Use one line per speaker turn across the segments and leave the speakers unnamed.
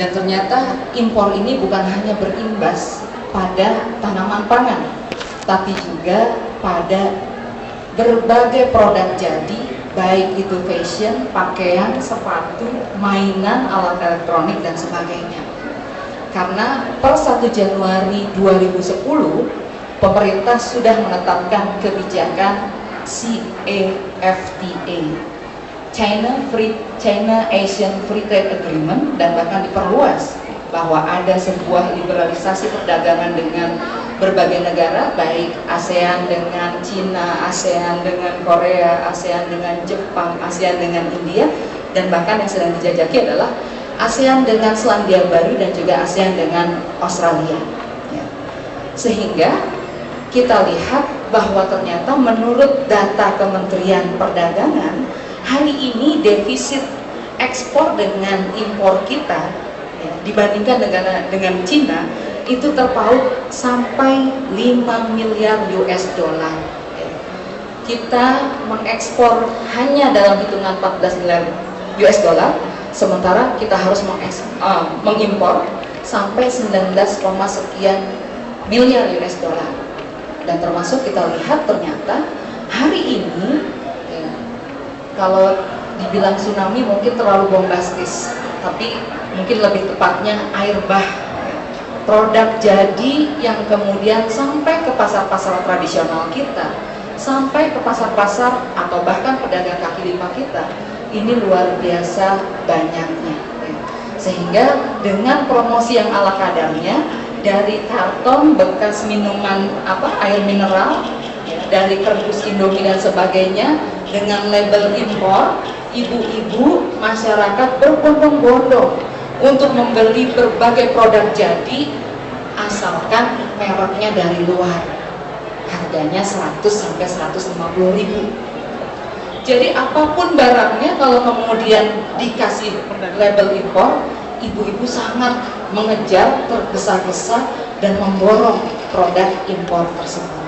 Dan ternyata impor ini bukan hanya berimbas pada tanaman pangan, tapi juga pada berbagai produk jadi, baik itu fashion, pakaian, sepatu, mainan, alat elektronik, dan sebagainya. Karena per 1 Januari 2010 pemerintah sudah menetapkan kebijakan CAFTA, China Asian Free Trade Agreement, dan bahkan diperluas bahwa ada sebuah liberalisasi perdagangan dengan berbagai negara, baik ASEAN dengan Cina, ASEAN dengan Korea, ASEAN dengan Jepang, ASEAN dengan India, dan bahkan yang sedang dijajaki adalah ASEAN dengan Selandia Baru dan juga ASEAN dengan Australia. Ya. Sehingga kita lihat bahwa ternyata menurut data Kementerian Perdagangan, hari ini defisit ekspor dengan impor kita ya, dibandingkan dengan Cina itu terpaut sampai 5 miliar US dollar. Kita mengekspor hanya dalam hitungan 14 miliar US dollar, sementara kita harus mengimpor sampai 19, sekian miliar US dollar. Dan termasuk kita lihat ternyata hari ini ya, kalau dibilang tsunami mungkin terlalu bombastis, tapi mungkin lebih tepatnya air bah, produk jadi yang kemudian sampai ke pasar-pasar tradisional kita, sampai ke pasar-pasar atau bahkan pedagang kaki lima kita, ini luar biasa banyaknya ya. Sehingga dengan promosi yang ala kadarnya, dari karton bekas minuman air mineral ya, dari kardus Indomie dan sebagainya, dengan label impor, ibu-ibu masyarakat berbondong-bondong untuk membeli berbagai produk jadi asalkan mereknya dari luar, harganya 100 sampai 150 ribu. Jadi apapun barangnya kalau kemudian dikasih label impor, ibu-ibu sangat mengejar, tergesa-gesa dan memborong produk impor tersebut.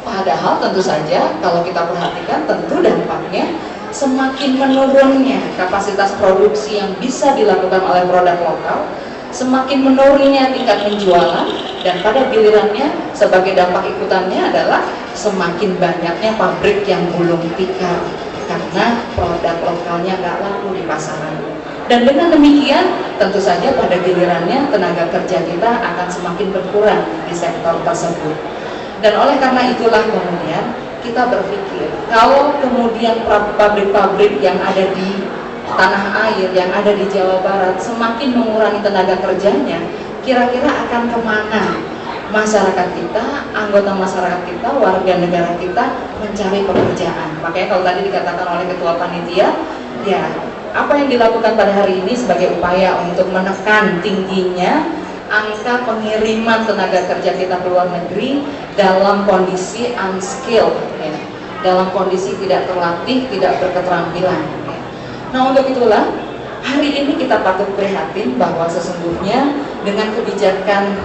Padahal tentu saja kalau kita perhatikan, tentu dampaknya semakin menurunnya kapasitas produksi yang bisa dilakukan oleh produk lokal, semakin menurunnya tingkat penjualan, dan pada gilirannya sebagai dampak ikutannya adalah semakin banyaknya pabrik yang gulung tikar karena produk lokalnya nggak laku di pasaran. Dan dengan demikian tentu saja pada gilirannya tenaga kerja kita akan semakin berkurang di sektor tersebut. Dan oleh karena itulah kemudian kita berpikir, kalau kemudian pabrik-pabrik yang ada di tanah air, yang ada di Jawa Barat semakin mengurangi tenaga kerjanya, kira-kira akan kemana masyarakat kita, anggota masyarakat kita, warga negara kita mencari pekerjaan? Makanya kalau tadi dikatakan oleh Ketua Panitia, ya apa yang dilakukan pada hari ini sebagai upaya untuk menekan tingginya angka pengiriman tenaga kerja kita ke luar negeri dalam kondisi unskilled ya, dalam kondisi tidak terlatih, tidak berketerampilan ya. Nah untuk itulah hari ini kita patut prihatin bahwa sesungguhnya dengan kebijakan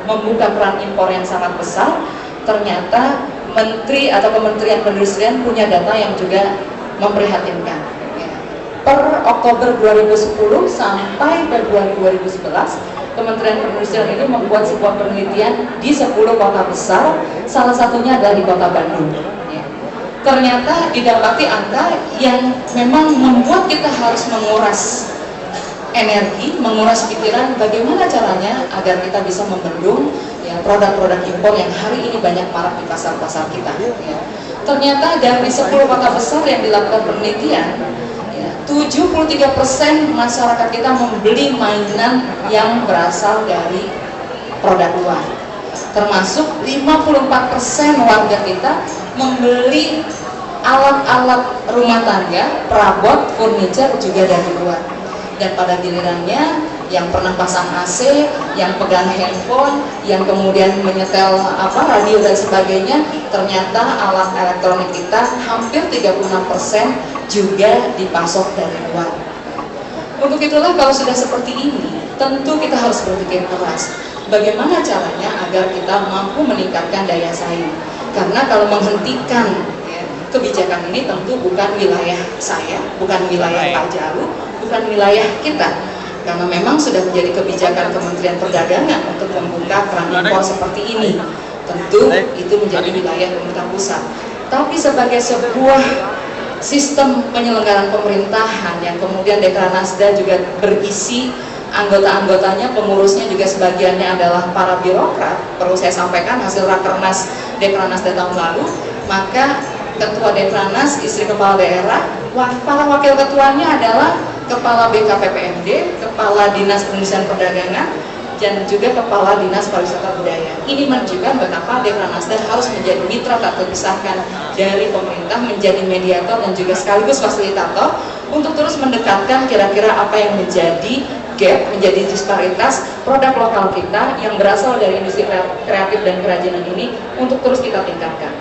membuka keran impor yang sangat besar, ternyata Menteri atau Kementerian Perindustrian punya data yang juga memprihatinkan. Per Oktober 2010 sampai Februari 2011, Kementerian Perindustrian ini membuat sebuah penelitian di 10 kota besar, salah satunya adalah di kota Bandung. Ya. Ternyata didapati angka yang memang membuat kita harus menguras energi, menguras pikiran bagaimana caranya agar kita bisa membendung ya, produk-produk impor yang hari ini banyak marak di pasar-pasar kita. Ya. Ternyata dari 10 kota besar yang dilakukan penelitian, 73% masyarakat kita membeli mainan yang berasal dari produk luar, termasuk 54% warga kita membeli alat-alat rumah tangga, perabot, furniture juga dari luar. Dan pada gilirannya yang pernah pasang AC, yang pegang handphone, yang kemudian menyetel radio dan sebagainya, ternyata alat elektronik kita hampir 36% juga dipasok dari luar. Untuk itulah kalau sudah seperti ini, tentu kita harus berpikir keras bagaimana caranya agar kita mampu meningkatkan daya saing. Karena kalau menghentikan kebijakan ini tentu bukan wilayah saya, bukan wilayah Pak Jalu, bukan wilayah kita. karena memang sudah menjadi kebijakan Kementerian Perdagangan untuk membuka keran impor seperti ini. Tentu itu menjadi wilayah pemerintah pusat. Tapi sebagai sebuah sistem penyelenggaraan pemerintahan yang kemudian Dekranasda juga berisi anggota-anggotanya, pengurusnya juga sebagiannya adalah para birokrat, perlu saya sampaikan hasil Rakernas Dekranasda tahun lalu, maka Ketua Dekranas, istri kepala daerah, para wakil ketuanya adalah Kepala BKPPMD, Kepala Dinas Perindustrian Perdagangan, dan juga Kepala Dinas Pariwisata Budaya. Ini menunjukkan betapa Dekranasda harus menjadi mitra tak terpisahkan dari pemerintah, menjadi mediator dan juga sekaligus fasilitator untuk terus mendekatkan kira-kira apa yang menjadi gap, menjadi disparitas produk lokal kita yang berasal dari industri kreatif dan kerajinan ini untuk terus kita tingkatkan.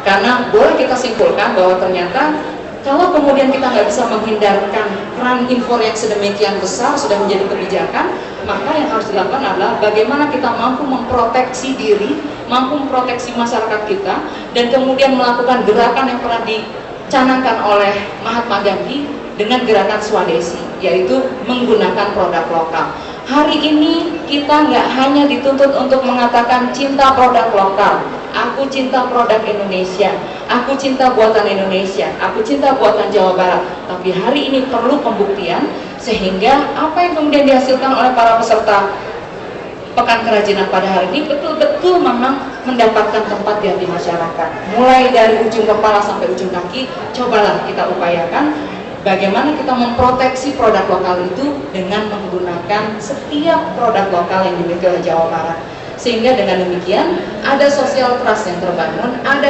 Karena boleh kita simpulkan bahwa ternyata kalau kemudian kita nggak bisa menghindarkan peran impor yang sedemikian besar sudah menjadi kebijakan, maka yang harus dilakukan adalah bagaimana kita mampu memproteksi diri, mampu memproteksi masyarakat kita, dan kemudian melakukan gerakan yang pernah dicanangkan oleh Mahatma Gandhi dengan gerakan Swadesi, yaitu menggunakan produk lokal. Hari ini kita nggak hanya dituntut untuk mengatakan cinta produk lokal, aku cinta produk Indonesia, aku cinta buatan Indonesia, aku cinta buatan Jawa Barat, tapi hari ini perlu pembuktian sehingga apa yang kemudian dihasilkan oleh para peserta Pekan Kerajinan pada hari ini betul-betul memang mendapatkan tempat di hati masyarakat. Mulai dari ujung kepala sampai ujung kaki, cobalah kita upayakan bagaimana kita memproteksi produk lokal itu dengan menggunakan setiap produk lokal yang dimiliki oleh Jawa Barat. Sehingga dengan demikian ada social trust yang terbangun, ada